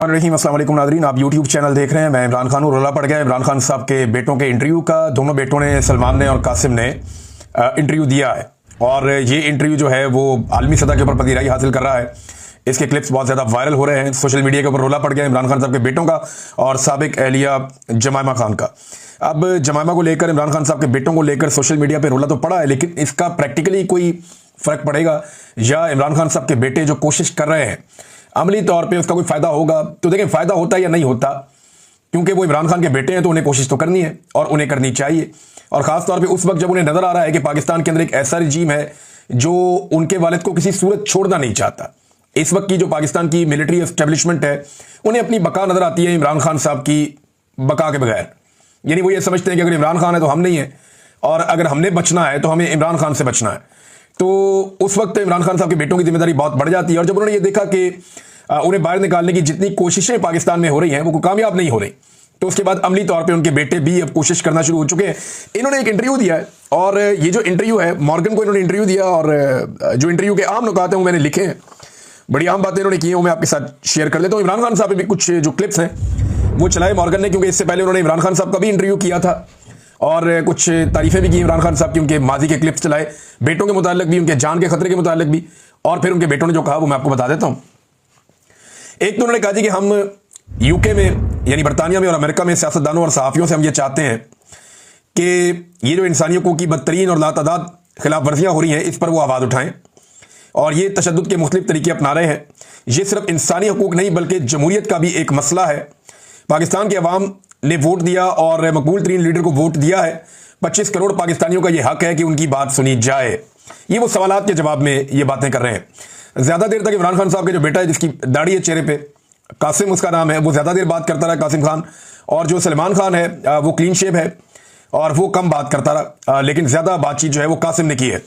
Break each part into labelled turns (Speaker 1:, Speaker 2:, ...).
Speaker 1: अस्सलाम वालेकुम नादरीन, आप यूट्यूब चैनल देख रहे हैं। मैं इमरान खान हूँ। रोला पड़ गया इमरान खान साहब के बेटों के इंटरव्यू का। दोनों बेटों ने, सलमान ने और कासिम ने इंटरव्यू दिया है और ये इंटरव्यू जो है वो आलमी सतह के ऊपर पजीराई हासिल कर रहा है। इसके क्लिप्स बहुत ज़्यादा वायरल हो रहे हैं सोशल मीडिया के ऊपर। रोला पड़ गया इमरान खान साहब के बेटों का और साबिक एहलिया जमायमा खान का। अब जमायमा को लेकर, इमरान खान साहब के बेटों को लेकर सोशल मीडिया पर रोला तो पड़ा है, लेकिन इसका प्रैक्टिकली कोई फ़र्क पड़ेगा या इमरान खान साहब के बेटे जो कोशिश कर रहे हैं अमली तौर पे उसका कोई फ़ायदा होगा? तो देखें, फ़ायदा होता है या नहीं होता, क्योंकि वो इमरान खान के बेटे हैं तो उन्हें कोशिश तो करनी है और उन्हें करनी चाहिए। और ख़ास तौर पे उस वक्त जब उन्हें नज़र आ रहा है कि पाकिस्तान के अंदर एक ऐसा रजीम है जो उनके वालिद को किसी सूरत छोड़ना नहीं चाहता। इस वक्त की जो पाकिस्तान की मिलिट्री एस्टेब्लिशमेंट है उन्हें अपनी बका नज़र आती है इमरान खान साहब की बका के बगैर। यानी वो ये समझते हैं कि अगर इमरान खान है तो हम नहीं है, और अगर हमने बचना है तो हमें इमरान खान से बचना है। तो उस वक्त इमरान खान साहब के बेटों की जिम्मेदारी बहुत बढ़ जाती है। और जब उन्होंने ये देखा कि उन्हें बाहर निकालने की जितनी कोशिशें पाकिस्तान में हो रही हैं वो कामयाब नहीं हो रही, तो उसके बाद अमली तौर पे उनके बेटे भी अब कोशिश करना शुरू हो चुके हैं। इन्होंने एक इंटरव्यू दिया है और ये जो इंटरव्यू है, मॉर्गन को इन्होंने इंटरव्यू दिया और जो इंटरव्यू के आम नुकात हैं वो मैंने लिखे हैं। बड़ी आम बातें इन्होंने की हैं, वो मैं आपके साथ शेयर कर देता हूँ। इमरान खान साहब पे भी कुछ जो क्लिप्स हैं वो चलाए मॉर्गन ने, क्योंकि इससे पहले उन्होंने इमरान खान साहब का भी इंटरव्यू किया था और कुछ तारीफें भी की इमरान खान साहब की। उनके माजी के क्लिप्स चलाए, बेटों के मुतालिक भी, उनके जान के खतरे के मुतालिक भी, और फिर उनके बेटों ने जो कहा वो मैं आपको बता देता हूँ। एक तो उन्होंने कहा जी कि हम यूके में यानी बरतानिया में और अमेरिका में सियासतदानों और सहाफ़ियों से हम ये चाहते हैं कि ये जो इंसानियों की बदतरीन और लातादाद खिलाफ वर्जियाँ हो रही हैं इस पर वो आवाज़ उठाएं। और ये तशद्दुद के मुख्तलिफ तरीके अपना रहे हैं। ये सिर्फ इंसानी हकूक़ नहीं बल्कि जमहूरियत का भी एक मसला है। पाकिस्तान के अवाम ने वोट दिया और मकबूल तरीन लीडर को वोट दिया है। 25 करोड़ पाकिस्तानियों का ये हक है कि उनकी बात सुनी जाए। ये वो सवालात के जवाब में ये बातें कर रहे हैं। ज़्यादा देर तक इमरान खान साहब के जो बेटा है जिसकी दाढ़ी है चेहरे पे, कासिम उसका नाम है, वो ज़्यादा देर बात करता रहा, कासिम खान। और जो सलमान खान है वो क्लीन शेव है और वो कम बात करता रहा, लेकिन ज़्यादा बातचीत जो है वो कासिम ने की है।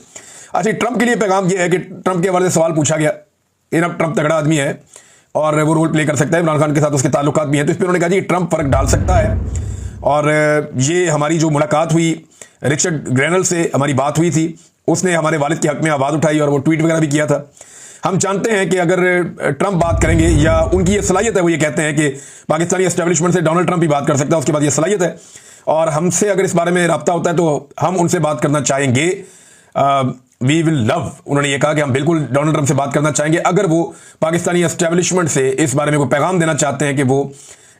Speaker 1: अच्छा, ट्रंप के लिए पैगाम ये है कि ट्रंप के हवाले से सवाल पूछा गया। ट्रंप तगड़ा आदमी है और वो रोल प्ले कर सकता है, इमरान खान के साथ उसके ताल्लुकात भी हैं, तो इस पर उन्होंने कहा जी ट्रंप फ़र्क डाल सकता है। और ये हमारी जो मुलाकात हुई रिचर्ड ग्रेनल से, हमारी बात हुई थी, उसने हमारे वालिद के हक में आवाज़ उठाई और वो ट्वीट वगैरह भी किया था। हम जानते हैं कि अगर ट्रंप बात करेंगे, या उनकी ये सलाहियत है, वो ये कहते हैं कि पाकिस्तानी एस्टेब्लिशमेंट से डोनाल्ड ट्रंप ही बात कर सकता है, उसके बाद ये सलाहियत है। और हमसे अगर इस बारे में रब्ता होता है तो हम उनसे बात करना चाहेंगे। वी विल लव, उन्होंने ये कहा कि हम बिल्कुल डोनाल्ड ट्रंप से बात करना चाहेंगे अगर वो पाकिस्तानी एस्टेब्लिशमेंट से इस बारे में कोई पैगाम देना चाहते हैं कि वो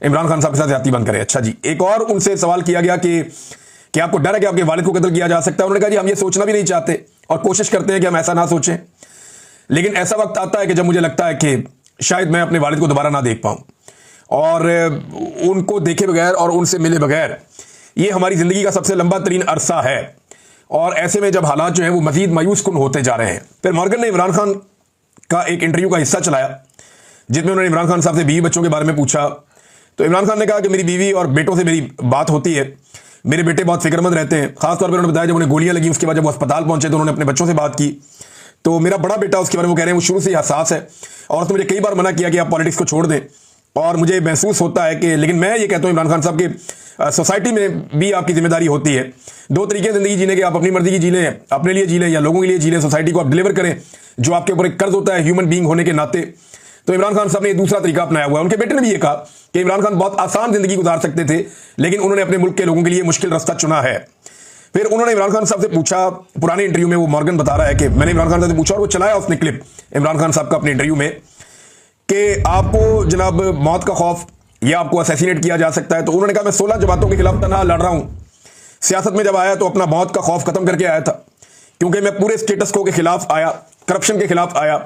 Speaker 1: इमरान खान साहब के साथ ज्यादती बंद करें। अच्छा जी, एक और उनसे सवाल किया गया कि आपको डर है कि आपके वालिद को कत्ल किया जा सकता है? उन्होंने कहा जी हम ये सोचना भी नहीं चाहते और कोशिश करते हैं कि हम ऐसा ना सोचें, लेकिन ऐसा वक्त आता है कि जब मुझे लगता है कि शायद मैं अपने वालिद को दोबारा ना देख पाऊँ, और उनको देखे बगैर और उनसे मिले बगैर ये हमारी ज़िंदगी का सबसे लंबा तरीन अरसा है। और ऐसे में जब हालात जो हैं वो मजीद मायूस कुन होते जा रहे हैं। फिर मॉर्गन ने इमरान खान का एक इंटरव्यू का हिस्सा चलाया जिसमें उन्होंने इमरान खान साहब से बीवी बच्चों के बारे में पूछा। तो इमरान खान ने कहा कि मेरी बीवी और बेटों से मेरी बात होती है, मेरे बेटे बहुत फिक्रमंद रहते हैं। खासतौर पर उन्होंने बताया जब उन्हें गोलियां लगी उसके बाद जब वो अस्पताल पहुंचे तो उन्होंने अपने बच्चों से बात की। तो मेरा बड़ा बेटा, उसके बारे में वो कह रहे हैं, वो शुरू से हसास है और उसने मुझे कई बार मना किया कि आप पॉलिटिक्स को छोड़ दें, और मुझे महसूस होता है कि, लेकिन मैं ये कहता हूँ इमरान खान साहब कि सोसाइटी में भी आपकी जिम्मेदारी होती है। दो तरीके ज़िंदगी जीने के, आप अपनी मर्जी की जी लें, अपने लिए जी लें, या लोगों के लिए जी लें। सोसाइटी को आप डिलीवर करें जो आपके ऊपर एक कर्ज होता है ह्यूमन बीइंग होने के नाते। तो इमरान खान साहब ने ये दूसरा तरीका अपनाया हुआ है। उनके बेटे ने भी ये कहा कि इमरान खान बहुत आसान जिंदगी गुजार सकते थे, लेकिन उन्होंने अपने मुल्क के लोगों के लिए मुश्किल रास्ता चुना है। फिर उन्होंने इमरान खान साहब से पूछा, पुराने इंटरव्यू में वो मॉर्गन बता रहा है कि मैंने इमरान खान साहब से पूछा और वो चलाया उसने क्लिप इमरान खान साहब का अपने इंटरव्यू में, कि आपको जनाब मौत का खौफ या आपको असैसिनेट किया जा सकता है? तो उन्होंने कहा मैं 16 जमातों के खिलाफ तनहा लड़ रहा हूं। सियासत में जब आया तो अपना मौत का खौफ खत्म करके आया था, क्योंकि मैं पूरे स्टेटस को के खिलाफ आया, करप्शन के खिलाफ आया,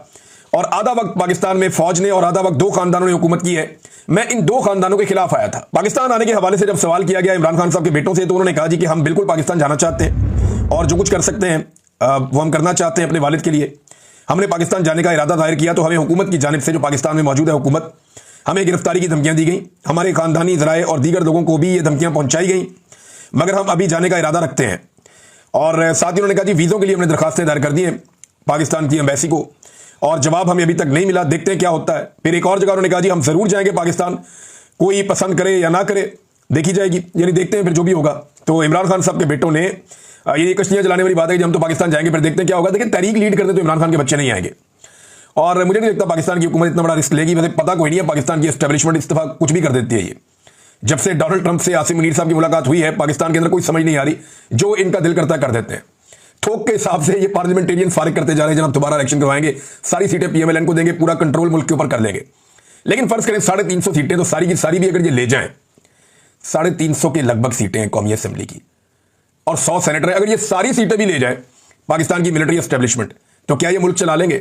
Speaker 1: और आधा वक्त पाकिस्तान में फौज ने और आधा वक्त दो खानदानों ने हुकूमत की है। मैं इन दो खानदानों के खिलाफ आया था। पाकिस्तान आने के हवाले से जब सवाल किया गया इमरान खान साहब के बेटों से, तो उन्होंने कहा जी कि हम बिल्कुल पाकिस्तान जाना चाहते हैं और जो कुछ कर सकते हैं वो हम करना चाहते हैं अपने वालिद के लिए। हमने पाकिस्तान जाने का इरादा जाहिर किया तो हमें हुकूमत की जानिब से, जो पाकिस्तान में मौजूद है हुकूमत, हमें गिरफ्तारी की धमकियां दी गई। हमारे खानदानी ज़राए और दीगर लोगों को भी ये धमकियां पहुंचाई गई, मगर हम अभी जाने का इरादा रखते हैं। और साथ ही उन्होंने कहा जी वीज़ों के लिए हमने दरखास्तें दायर कर दी हैं पाकिस्तान की एम्बेसी को, और जवाब हमें अभी तक नहीं मिला, देखते हैं क्या होता है। फिर एक और जगह उन्होंने कहा जी हम ज़रूर जाएंगे पाकिस्तान, कोई पसंद करे या ना करे देखी जाएगी, यानी देखते हैं फिर जो भी होगा। तो इमरान खान साहब के बेटों ने ये कश्तियाँ चलाने वाली बात है कि हम तो पाकिस्तान जाएंगे फिर देखते हैं क्या होगा। देखिए, तहरीक लीड करते तो इमरान खान के बच्चे नहीं आएंगे, और मुझे नहीं लगता पाकिस्तान की हुकूमत इतना बड़ा रिस्क लेगी। वैसे पता कोई नहीं है, पाकिस्तान की एस्टेब्लिशमेंट इस दफा कुछ भी कर देती है। ये जब से डोनाल्ड ट्रंप से आसिम मुनीर साहब की मुलाकात हुई है, पाकिस्तान के अंदर कोई समझ नहीं आ रही, जो इनका दिल करता कर देते हैं। थोक के हिसाब से ये पार्लियामेंटेरियन फारिग करते जा रहे हैं, जनाब दोबारा इलेक्शन करवाएंगे, सारी सीटें पीएमएलएन को देंगे, पूरा कंट्रोल मुल्क के ऊपर कर लेंगे। लेकिन फर्ज करें 350 सीटें, तो सारी की सारी भी अगर ये ले जाएं, 350 के लगभग सीटें हैं कौमी असेंबली की, और 100 सेनेटर है। अगर ये सारी सीटें भी ले जाए पाकिस्तान की मिलिट्री एस्टेब्लिशमेंट, तो क्या ये मुल्क चला लेंगे?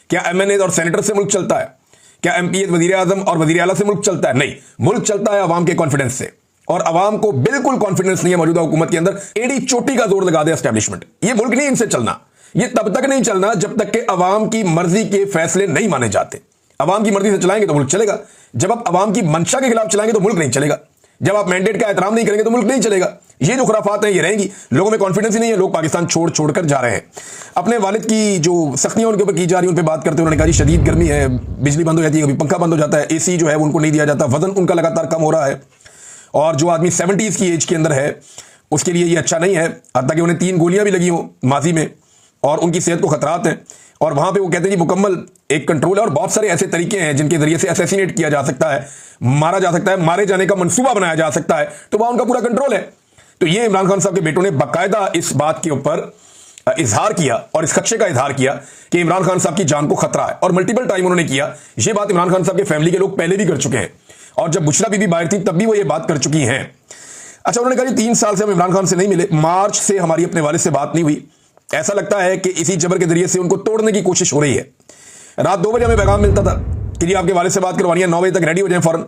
Speaker 1: क्या एमएनए और सेनेटर से मुल्क चलता है? क्या एमपीए वजीर आजम और वजीर आला से मुल्क चलता है? नहीं, मुल्क चलता है अवाम के कॉन्फिडेंस से, और अवाम को बिल्कुल कॉन्फिडेंस नहीं है मौजूदा हुकूमत के अंदर। एड़ी चोटी का जोर लगा दे एस्टेब्लिशमेंट। ये मुल्क नहीं इनसे चलना, ये तब तक नहीं चलना जब तक कि अवाम की मर्जी के फैसले नहीं माने जाते। अवाम की मर्जी से चलाएंगे तो मुल्क चलेगा, जब आप अवाम की मंशा के खिलाफ चलाएंगे तो मुल्क नहीं चलेगा, जब आप मैंडेट का एहतराम नहीं करेंगे तो मुल्क नहीं चलेगा। ये जो खुराफात है ये रहेंगी, लोगों में कॉन्फिडेंस ही नहीं है, लोग पाकिस्तान छोड़ छोड़कर जा रहे हैं। अपने वालिद की जो सख्तियां उनके ऊपर की जा रही है उन पर बात करते हुए उन्होंने कहा जी शदीद गर्मी है, बिजली बंद हो जाती है, कभी पंखा बंद हो जाता है, एसी जो है उनको नहीं दिया जाता, वजन उनका लगातार कम हो रहा है, और जो आदमी 70s की एज के अंदर है उसके लिए ये अच्छा नहीं है, हत्ता कि उन्हें 3 गोलियां भी लगी हों माजी में और उनकी सेहत को खतरात हैं। और वहां पे वो कहते हैं जी मुकम्मल एक कंट्रोल है, और बहुत सारे ऐसे तरीके हैं जिनके जरिए से असैसिनेट किया जा सकता है, मारा जा सकता है, मारे जाने का मंसूबा बनाया जा सकता है, तो वहां उनका पूरा कंट्रोल है। तो ये इमरान खान साहब के बेटों ने बाकायदा इस बात के ऊपर इजहार किया और इस खदशे का इजहार किया कि इमरान खान साहब की जान को खतरा है, और मल्टीपल टाइम उन्होंने किया। ये बात इमरान खान साहब के फैमिली के लोग पहले भी कर चुके हैं, और जब बुशरा बीबी बाहर थी तब भी वो ये बात कर चुकी हैं। अच्छा, उन्होंने कहा 3 साल से हम इमरान खान से नहीं मिले, मार्च से हमारी अपने वालिद से बात नहीं हुई, ऐसा लगता है कि इसी जबर के जरिए से उनको तोड़ने की कोशिश हो रही है। रात 2 बजे हमें पैगाम मिलता था कि जी आपके वालिद से बात करवानी है, 9 बजे तक रेडी हो जाए फौरन,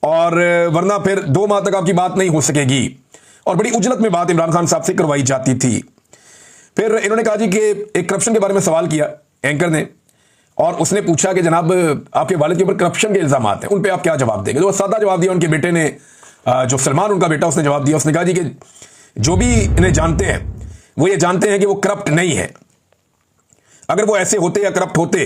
Speaker 1: और वरना फिर 2 माह तक आपकी बात नहीं हो सकेगी, और बड़ी उजलत में बात इमरान खान साहब से करवाई जाती थी। फिर इन्होंने कहा जी कि एक करप्शन के बारे में सवाल किया एंकर ने, और उसने पूछा कि जनाब आपके वालिद के ऊपर करप्शन के इल्जाम हैं, उन पर आप क्या जवाब देंगे? तो सादा जवाब दिया उनके बेटे ने, जो सलमान उनका बेटा, उसने जवाब दिया, उसने कहा जी कि जो भी इन्हें जानते हैं वो ये जानते हैं कि वो करप्ट नहीं है। अगर वो ऐसे होते या करप्ट होते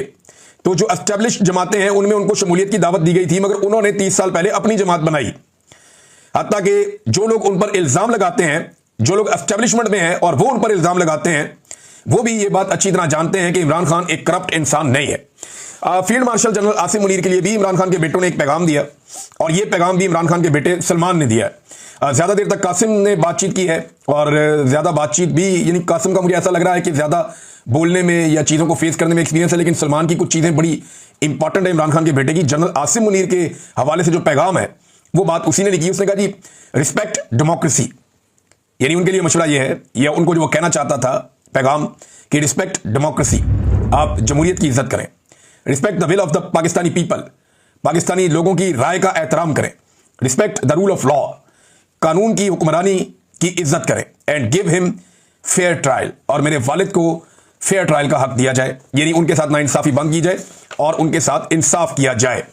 Speaker 1: तो जो एस्टेब्लिश्ड जमातें हैं उनमें उनको शमूलियत की दावत दी गई थी, मगर उन्होंने 30 साल पहले अपनी जमात बनाई। हत्ता कि जो लोग उन पर इल्जाम लगाते हैं, जो लोग एस्टेब्लिशमेंट में हैं और वो उन पर इल्जाम लगाते हैं, वो भी ये बात अच्छी तरह जानते हैं कि इमरान खान एक करप्ट इंसान नहीं है। Field marshal general Asim Munir के लिए भी इमरान खान के बेटों ने एक पैगाम दिया, और ये पैगाम भी इमरान खान के बेटे सलमान ने दिया है। ज्यादा देर तक कासिम ने बातचीत की है, और ज्यादा बातचीत भी, यानी कासिम का मुझे ऐसा लग रहा है कि ज्यादा बोलने में या चीजों को फेस करने में एक्सपीरियंस है, लेकिन सलमान की कुछ चीजें बड़ी इंपॉर्टेंट है इमरान खान के बेटे की। जनरल आसिम मुनीर के हवाले से जो पैगाम है वो बात उसी ने लिखी। उसने कहा जी रिस्पेक्ट डेमोक्रेसी, यानी उनके लिए मशवरा ये है, या उनको जो वो कहना चाहता था पैगाम, कि रिस्पेक्ट डेमोक्रेसी, आप जमहूरियत की इज्जत करें, respect the will of the Pakistani people, Pakistani लोगों की राय का एहतराम करें, respect the rule of law, कानून की हुक्मरानी की इज्जत करें, and give him fair trial, और मेरे वालिद को फेयर ट्रायल का हक दिया जाए, यानी उनके साथ नाइंसाफी बंद की जाए और उनके साथ इंसाफ किया जाए।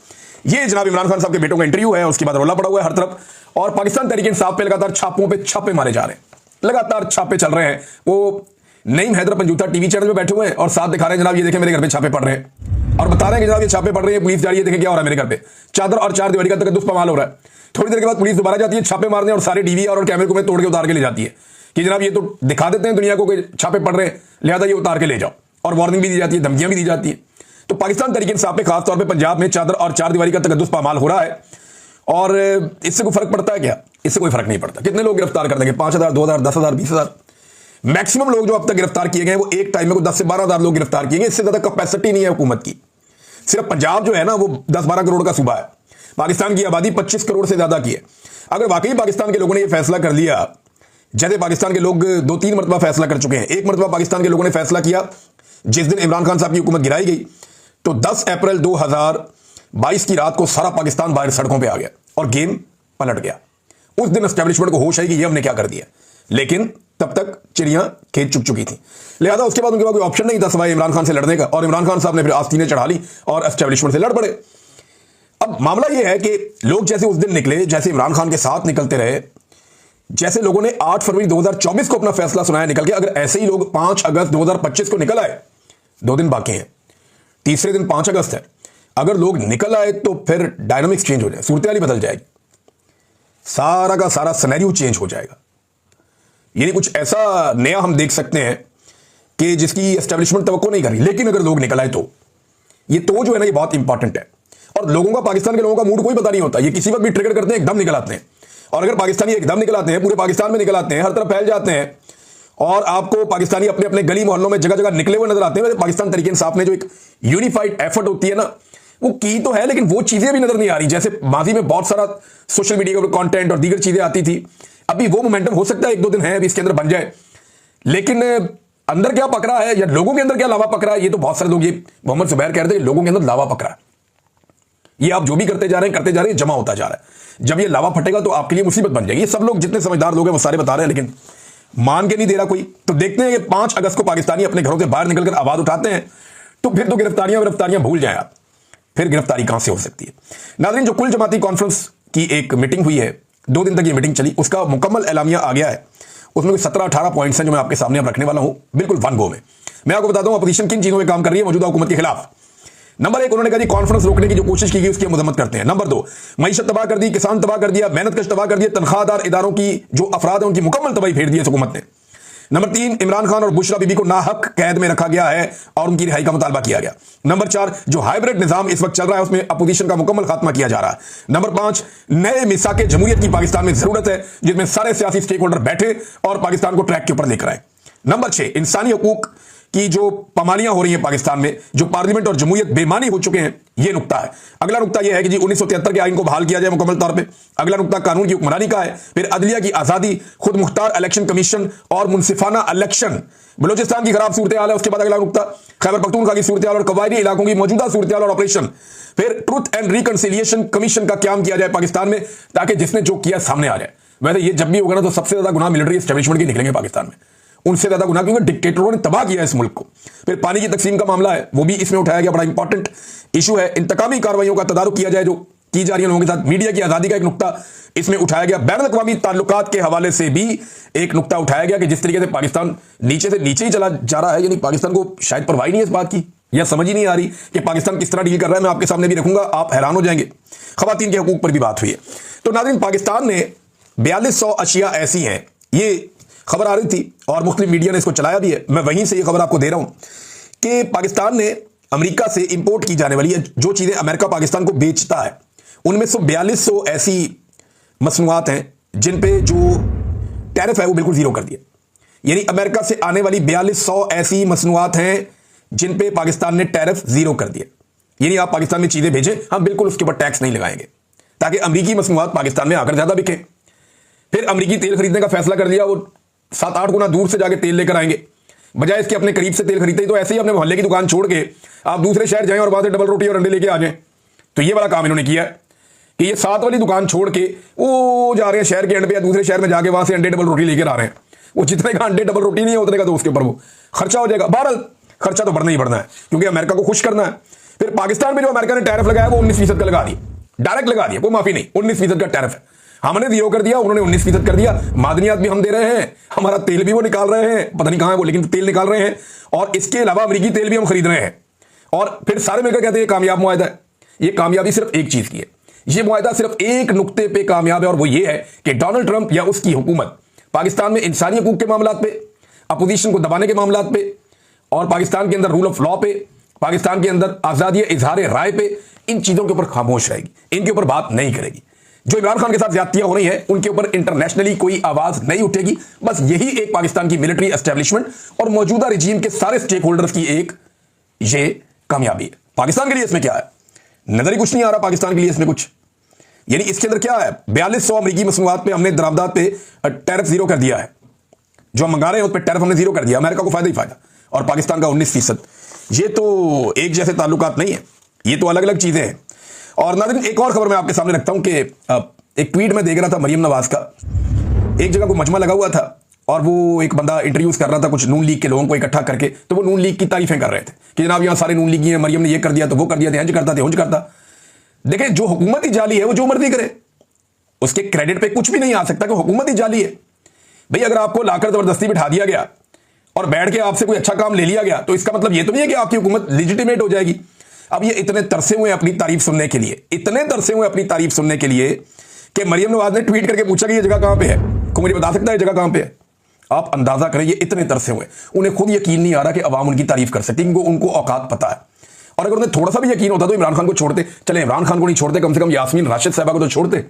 Speaker 1: ये जनाब इमरान खान साहब के बेटों का इंटरव्यू है, उसके बाद रोला पड़ा हुआ है हर तरफ, और पाकिस्तान तहरीक इंसाफ पे लगातार छापों पे छापे मारे जा रहे हैं, लगातार छापे चल रहे हैं। वो नईम हैदर पंजूथा टीवी चैनल पे बैठे हुए हैं और साथ दिखा रहे हैं जनाब ये देखें मेरे घर पे छापे पड़ रहे हैं, और बता रहे हैं कि जनाब ये छापे पड़ रहे हैं, पुलिस जा रही है, देखें क्या हो रहा है मेरे घर पे, चादर और 4 दीवारी का तकद्दुस पमाल हो रहा है। थोड़ी देर के बाद पुलिस दोबारा जाती है छापे मारने, और सारे टीवी और कैमरे को तोड़ के उतार के ले जाती है कि जनाब ये तो दिखा देते हैं दुनिया को कि छापे पड़ रहे हैं, लिहाजा ये उतार के ले जाओ, और वार्निंग भी दी जाती है, धमकियां भी दी जाती है। तो पाकिस्तान तहरीक इंसाफ पे खासतौर पर पंजाब में चादर और 4 दीवारी का तकद्दुस पामाल हो रहा है, और इससे कोई फर्क पड़ता है क्या? इससे कोई फर्क नहीं पड़ता। कितने लोग गिरफ्तार कर देंगे? 5,000, 2,000, 10,000, 20,000, मैक्सिमम लोग जो अब तक गिरफ्तार किए गए वो एक टाइम में 10 से 12,000 लोग गिरफ्तार किए गए। इससे ज्यादा कैपेसिटी नहीं है हुकूमत की। सिर्फ पंजाब जो है ना वो 10-12 करोड़ का सूबा है, पाकिस्तान की आबादी 25 करोड़ से ज्यादा की है। अगर वाकई पाकिस्तान के लोगों ने यह फैसला कर लिया, जैसे पाकिस्तान के लोग 2-3 मरतबा फैसला कर चुके हैं, एक मरतबा पाकिस्तान के लोगों ने फैसला किया जिस दिन इमरान खान साहब की हुकूमत गिराई गई, तो 10 अप्रैल 2022 की रात को सारा पाकिस्तान बाहर सड़कों पर आ गया और गेम पलट गया। उस दिन एस्टेब्लिशमेंट को होश आई कि ये हमने क्या कर दिया, लेकिन तब तक चिड़ियां खेत चुक चुकी थी। लिहाजा उसके बाद उनके पास कोई ऑप्शन नहीं था सिवाय इमरान खान से लड़ने का, और इमरान खान साहब ने फिर आस्तीनें चढ़ा ली और एस्टेब्लिशमेंट से लड़ पड़े। अब मामला यह है कि लोग जैसे उस दिन निकले, जैसे इमरान खान के साथ निकलते रहे, जैसे लोगों ने 8 फरवरी 2024 को अपना फैसला सुनाया निकल के, अगर ऐसे ही लोग 5 अगस्त 2025 को निकल आए, 2 दिन बाकी हैं, तीसरे दिन 5 अगस्त है, अगर लोग निकल आए तो फिर डायनामिक्स चेंज हो जाए, सूरत हाल बदल जाएगी, सारा का सारा सिनेरियो चेंज हो जाएगा। यानी कुछ ऐसा नया हम देख सकते हैं कि जिसकी एस्टेब्लिशमेंट तवक्को नहीं कर रही, लेकिन अगर लोग निकल आए तो ये तो जो है ना, ये बहुत इंपॉर्टेंट है। और लोगों का, पाकिस्तान के लोगों का मूड कोई पता नहीं होता, ये किसी वक्त भी ट्रिगर करते हैं, एकदम निकल आते हैं। और अगर पाकिस्तानी एकदम निकल आते हैं, पूरे पाकिस्तान में निकल आते हैं, हर तरफ फैल जाते हैं, और आपको पाकिस्तानी अपने अपने गली मोहल्लों में जगह जगह निकले हुए नजर आते हैं। पाकिस्तान तरीके इंसाफ ने जो एक यूनिफाइड एफर्ट होती है ना, वो की तो है, लेकिन वो चीजें भी नजर नहीं आ रही। जैसे माजी में बहुत सारा सोशल मीडिया के कंटेंट और दीगर चीजें आती थी, अभी वो मोमेंटम हो सकता है 1-2 दिन है अभी इसके अंदर बन जाए, लेकिन अंदर क्या पकड़ा है या लोगों के अंदर क्या लावा पकड़ा है, ये तो बहुत सारे लोग, ये मोहम्मद जुबैर कह रहे थे लोगों के अंदर लावा पकड़ा है। ये आप जो भी करते जा रहे हैं जमा होता जा रहा है। जब ये लावा फटेगा तो आपके लिए मुसीबत बन जाएगी। ये सब लोग जितने समझदार लोग हैं वो सारे बता रहे हैं, लेकिन मान के नहीं दे रहा कोई। तो देखते हैं कि 5 अगस्त को पाकिस्तानी अपने घरों से बाहर निकलकर आवाज उठाते हैं, तो फिर तो गिरफ्तारियां भूल जाए आप, फिर गिरफ्तारी कहां से हो सकती है। नाज़रीन, जो कुल जमाती कॉन्फ्रेंस की एक मीटिंग हुई है, 2 दिन तक ये मीटिंग चली, उसका मुकम्मल एलामिया आ गया है। उसमें कोई 17-18 पॉइंट्स हैं जो मैं आपके सामने अब रखने वाला हूं, बिल्कुल वन गो में। मैं आपको बताता हूं अपोजिशन किन चीजों में काम कर रही है मौजूदा हुकूमत के खिलाफ। नंबर 1, उन्होंने कहा जी कॉन्फ्रेंस रोकने की जो कोशिश की गई उसकी मजम्मत करते हैं। नंबर 2, मईशत तबाह कर दी, किसान तबाह कर दिया, मेहनत कश तबाह कर दिया, तनख्वाहदार इदारों की जो अफराद है उनकी मुकम्मल तबाही फेर दी है हुकूमत ने। नंबर 3, इमरान खान और बुशरा बीबी को नाहक कैद में रखा गया है और उनकी रिहाई का मुतालबा किया गया। नंबर 4, जो हाइब्रिड निजाम इस वक्त चल रहा है उसमें अपोजिशन का मुकम्मल खात्मा किया जा रहा है। नंबर 5, नए मिसाके जमहूरियत की पाकिस्तान में जरूरत है जिसमें सारे सियासी स्टेक होल्डर बैठे और पाकिस्तान को ट्रैक के ऊपर लेकर आए। नंबर 6, इंसानी हकूक की जो पामालियां हो रही हैं पाकिस्तान में, जो पार्लियामेंट और जमहूरियत बेमानी हो चुके हैं, ये नुकता है। अगला नुकता यह है कि जी 1973 के आइन को बहाल किया जाए मुकम्मल तौर पे। अगला नुकता कानून की हुक्मरानी का है। फिर अदलिया की आजादी, खुद मुख्तार इलेक्शन कमीशन और मुनसिफाना इलेक्शन। बलूचिस्तान की खराब सूरत हाल है, उसके बाद अगला नुकता खैबर पख्तूनख्वा की सूरत हाल और कबायली इलाकों की मौजूदा सूरत हाल और ऑपरेशन। फिर ट्रुथ एंड रिकंसिलिएशन कमीशन का क्याम किया जाए पाकिस्तान में, ताकि जिसने जो किया सामने आ जाए। वैसे ये जब भी होगा ना तो सबसे ज्यादा गुनाह मिलिट्री एस्टेब्लिशमेंट के निकलेंगे पाकिस्तान में, उनसे ज्यादा गुनाह, क्योंकि डिक्टेटरों ने तबाह किया इस मुल्क को। फिर पानी की तकसीम का मामला है, वो भी इसमें उठाया गया, बड़ा इंपॉर्टेंट इशू है। इंतकामी कार्रवाइयों का तदारुक किया जाए जो की जा रही है लोगों के साथ। मीडिया की आजादी का एक नुकता इसमें उठाया गया। बैनुल अक़वामी ताल्लुकात के हवाले से भी एक नुकता उठाया गया कि जिस तरीके से पाकिस्तान नीचे से नीचे ही चला जा रहा है, यानी पाकिस्तान को शायद परवाह नहीं है इस बात की, या समझ ही नहीं आ रही कि पाकिस्तान किस तरह डील कर रहा है। मैं आपके सामने भी रखूंगा, आप हैरान हो जाएंगे। खवातीन के हकूक पर भी बात हुई है। तो नाज़रीन, पाकिस्तान में 4200 अशिया ऐसी हैं, ये खबर आ रही थी और मुस्लिम मीडिया ने इसको चलाया भी है। मैं वहीं से ये खबर आपको दे रहा हूं कि पाकिस्तान ने अमेरिका से इंपोर्ट की जाने वाली जो चीजें अमेरिका पाकिस्तान को बेचता है, उनमें से 4200 ऐसी मसनूआत हैं जिन पे जो टैरिफ है वो बिल्कुल जीरो कर दिया। यानी अमेरिका से आने वाली 4200 ऐसी मसनूआत हैं जिन पे पाकिस्तान ने टैरिफ जीरो कर दिया। यानी आप पाकिस्तान में चीजें भेजें, हम बिल्कुल उसके ऊपर टैक्स नहीं लगाएंगे, ताकि अमरीकी मसनूआत पाकिस्तान में आकर ज्यादा बिके। फिर अमरीकी तेल खरीदने का फैसला कर दिया, वो 7-8 गुना दूर से जाके तेल लेकर आएंगे, बजाय इसके अपने करीब से तेल खरीदते। तो ऐसे ही अपने मोहल्ले की दुकान छोड़ के आप दूसरे शहर जाएं और वहां से डबल रोटी और अंडे लेके आ जाएं। तो ये वाला काम इन्होंने किया कि ये 7 वाली दुकान छोड़ के वो जा रहे हैं शहर के एंड पे या दूसरे शहर में जाके वहां से अंडे डबल रोटी लेकर आ रहे हैं। वो जितने का अंडे डबल रोटी नहीं है उतने का तो उसके ऊपर वो खर्चा हो जाएगा। बहरहाल खर्चा तो बढ़ना ही बढ़ना है, क्योंकि अमेरिका को खुश करना है। फिर पाकिस्तान में जो अमेरिका ने टैरिफ लगाया वो 19% का लगा दिया, डायरेक्ट लगा दिया, कोई माफी नहीं, 19% का टैरिफ है। हमने जीरो कर दिया, उन्होंने 19% कर दिया। मादनियात भी हम दे रहे हैं, हमारा तेल भी वो निकाल रहे हैं, पता नहीं कहां है वो, लेकिन तेल निकाल रहे हैं। और इसके अलावा अमेरिकी तेल भी हम खरीद रहे हैं। और फिर सारे मिलकर कहते हैं कामयाब मुआहदा है। ये कामयाबी सिर्फ एक चीज की है, ये मुआहदा सिर्फ एक नुक्ते पे कामयाब है, और वो ये है कि डोनाल्ड ट्रंप या उसकी हुकूमत पाकिस्तान में इंसानी हकूक के मामलात पे, अपोजिशन को दबाने के मामलात पे, और पाकिस्तान के अंदर रूल ऑफ लॉ पे, पाकिस्तान के अंदर आजादी इजहार राय पे, इन चीजों के ऊपर खामोश रहेगी, इनके ऊपर बात नहीं करेगी। जो इमरान खान के साथ ज्यादतियां हो रही हैं उनके ऊपर इंटरनेशनली कोई आवाज नहीं उठेगी। बस यही एक पाकिस्तान की मिलिट्री एस्टेब्लिशमेंट और मौजूदा रिजीम के सारे स्टेक होल्डर्स की एक ये कामयाबी है। पाकिस्तान के लिए इसमें क्या है, नजर ही कुछ नहीं आ रहा पाकिस्तान के लिए इसमें कुछ। यानी इसके अंदर क्या है, 4200 अमरीकी मसनूआत पे हमने दरामदात पे टैरिफ जीरो कर दिया है, जो हम मंगा रहे हैं उस पर टैरिफ हमने जीरो कर दिया। अमेरिका को फायदा ही फायदा, और पाकिस्तान का 19%। ये तो एक जैसे ताल्लुकात नहीं है, ये तो अलग अलग चीजें हैं। और नाज़रीन, एक और खबर मैं आपके सामने रखता हूं कि एक ट्वीट में देख रहा था मरियम नवाज का, एक जगह को मजमा लगा हुआ था और वो एक बंदा इंटरव्यूज कर रहा था कुछ नून लीग के लोगों को इकट्ठा करके, तो वो नून लीग की तारीफें कर रहे थे कि जनाब यहाँ सारे नून लीगी हैं, मरियम ने ये कर दिया तो वो कर दिया, हंज करता थे हंज करता। देखें, जो हुकूमत ही जाली है वो जो मर्जी करे, उसके क्रेडिट पे कुछ भी नहीं आ सकता कि हुकूमत ही जाली है। भाई अगर आपको लाकर जबरदस्ती बिठा दिया गया और बैठ के आपसे कोई अच्छा काम ले लिया गया, तो इसका मतलब ये तो नहीं है कि आपकी हुकूमत लेजिटिमेट हो जाएगी। अब ये इतने तरसे हुए अपनी तारीफ सुनने के लिए, इतने तरसे हुए अपनी तारीफ सुनने के लिए कि मरियम नवाज ने ट्वीट करके पूछा कि ये जगह कहां पे है, कोई मुझे बता सकता है ये जगह कहां पे है? आप अंदाजा करें, ये इतने तरसे हुए, उन्हें खुद यकीन नहीं आ रहा कि अवाम उनकी तारीफ कर सकती, क्योंकि उनको औकात पता है। और अगर उन्हें थोड़ा सा भी यकीन होता तो इमरान खान को छोड़ते। चले इमरान खान को नहीं छोड़ते, कम से कम यास्मीन राशिद साहबा को तो छोड़ते।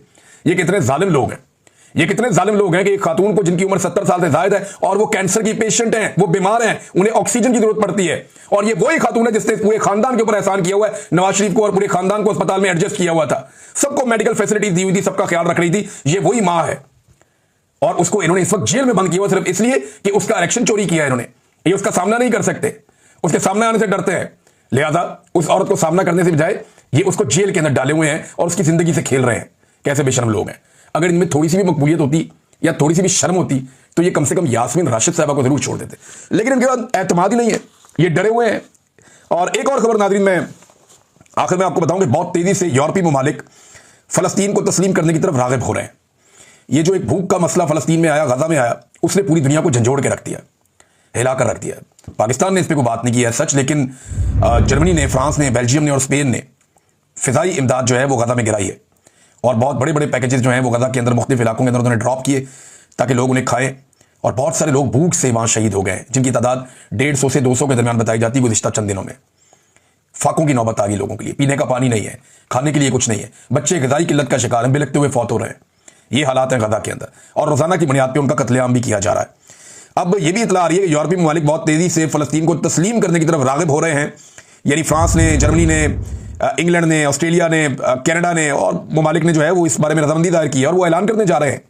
Speaker 1: ये कितने जालिम लोग हैं, ये कितने जालिम लोग हैं कि एक खातून को जिनकी उम्र 70 साल से ज्यादा है और वो कैंसर की पेशेंट हैं, वो बीमार हैं, उन्हें ऑक्सीजन की जरूरत पड़ती है, और ये वही खातून है जिसने पूरे खानदान के ऊपर एहसान किया हुआ है, नवाज शरीफ को और पूरे खानदान को अस्पताल में एडजस्ट किया हुआ था, सबको मेडिकल फैसिलिटीज दी हुई थी, सबका ख्याल रख रही थी। ये वही मां है और उसको इन्होंने इस वक्त जेल में बंद किया हुआ सिर्फ इसलिए कि उसका इलेक्शन चोरी किया है इन्होंने। ये उसका सामना नहीं कर सकते, उसके सामने आने से डरते हैं, लिहाजा उस औरत को सामना करने से बजाय ये उसको जेल के अंदर डाले हुए हैं और उसकी जिंदगी से खेल रहे हैं। कैसे बेशर्म लोग हैं। अगर इनमें थोड़ी सी भी मकबूलियत होती या थोड़ी सी भी शर्म होती तो ये कम से कम यास्मीन राशिद साहबा को जरूर छोड़ देते, लेकिन इनके पास एतमाद ही नहीं है, ये डरे हुए हैं। और एक और खबर नाज़रीन, मैं आखिर में आपको बताऊं कि बहुत तेजी से यूरोपीय ममालिक फलस्तीन को तस्लीम करने की तरफ राग़िब हो रहे हैं। ये जो एक भूख का मसला फलस्तीन में आया, गजा में आया, उसने पूरी दुनिया को झंझोड़ के रख दिया, हिलाकर रख दिया। पाकिस्तान ने इस पर कोई बात नहीं की है सच, लेकिन जर्मनी ने, फ्रांस ने, बेल्जियम ने और स्पेन ने फिजाई इमदाद जो है वो गजा में गिराई है, और बहुत बड़े बड़े पैकेजेस जो हैं वो गजा के अंदर मुख्तलिफ इलाकों के अंदर उन्होंने ड्रॉप किए ताकि लोग उन्हें खाएं। और बहुत सारे लोग भूख से वहां शहीद हो गए, जिनकी तादाद 150 से 200 के दरमियान बताई जाती है गुज़िश्ता चंद दिनों में। फाकों की नौबत आ गई लोगों के लिए, पीने का पानी नहीं है, खाने के लिए कुछ नहीं है, बच्चे ग़िज़ाई किल्लत का शिकार हैं, बिलखते हुए फौत हो रहे हैं। ये हालात हैं गजा के अंदर, और रोजाना की बुनियाद पर उनका कत्लेआम भी किया जा रहा है। अब ये भी इतला आ रही है कि यूरोपीय ममालिक बहुत तेजी से फलस्तीन को तस्लीम करने की तरफ राग़िब हो रहे हैं, यानी फ्रांस ने, जर्मनी ने, इंग्लैंड ने, ऑस्ट्रेलिया ने, कनाडा ने और ममालिक ने जो है वो इस बारे में रजामंदी दायर की है और वो ऐलान करने जा रहे हैं।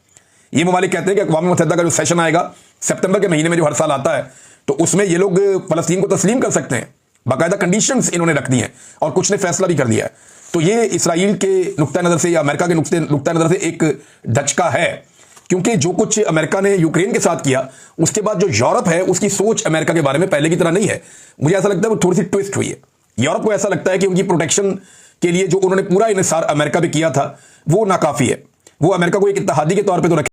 Speaker 1: ये ममालिक कहते हैं कि अक़वाम मुत्तहिदा का जो सेशन आएगा सितंबर के महीने में जो हर साल आता है, तो उसमें ये लोग फलस्तीन को तस्लीम कर सकते हैं। बाकायदा कंडीशंस इन्होंने रख दी हैं और कुछ ने फैसला भी कर दिया है। तो ये इसराइल के नुक्ता नज़र से या अमेरिका के नुक्ता नज़र से एक धचका है, क्योंकि जो कुछ अमेरिका ने यूक्रेन के साथ किया, उसके बाद जो यूरोप है उसकी सोच अमेरिका के बारे में पहले की तरह नहीं है। मुझे ऐसा लगता है वो थोड़ी सी ट्विस्ट हुई है। यूरोप को ऐसा लगता है कि उनकी प्रोटेक्शन के लिए जो उन्होंने पूरा इन्हिसार अमेरिका पे किया था वो नाकाफी है, वो अमेरिका को एक इत्तेहादी के तौर पे तो